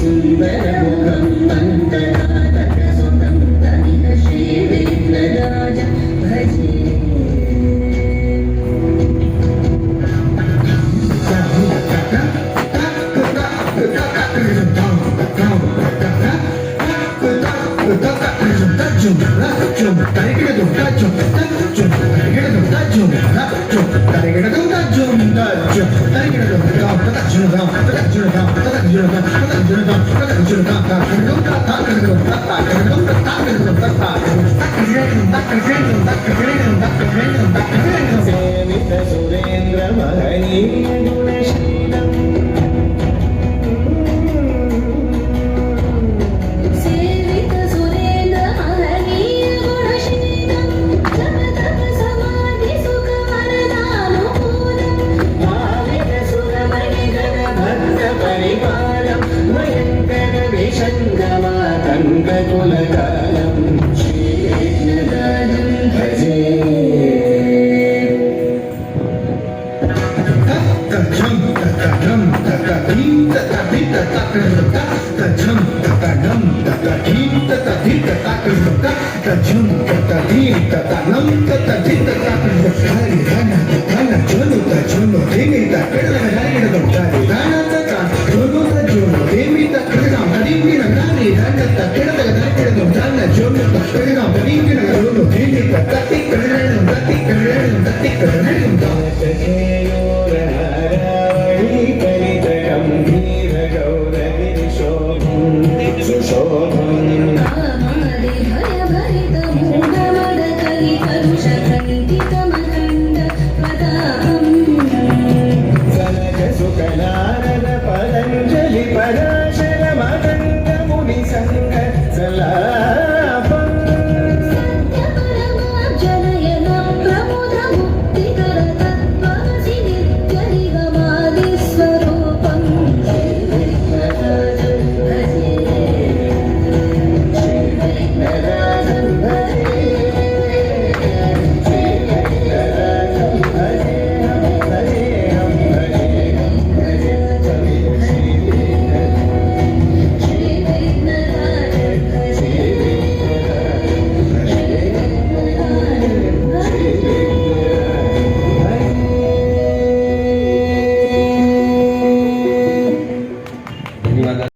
सुन्दरमुखं मन्दनादकसुतं तमिह श्रीविघ्नराजं भजे सुरेन्द्र महनीय गुणशीलम् कुलकालं श्रीविघ्नराजं भजे तजं ततडं ततधीं ततधि ततकृतं तजं ततडं ततधीं ततधि ततकृतं तजं ततधीं ततनं ततधि ततकृतं हरि धन धन जोनु तजोनु देवी तकृतं हरि धन तत जोनु तजोनु देवी तकृतं हरि विरंगानि धन तकृतं धन जोनु तकृतं हरि विरंगानि देवी तकृतं तति करणं तति करणं तति करणं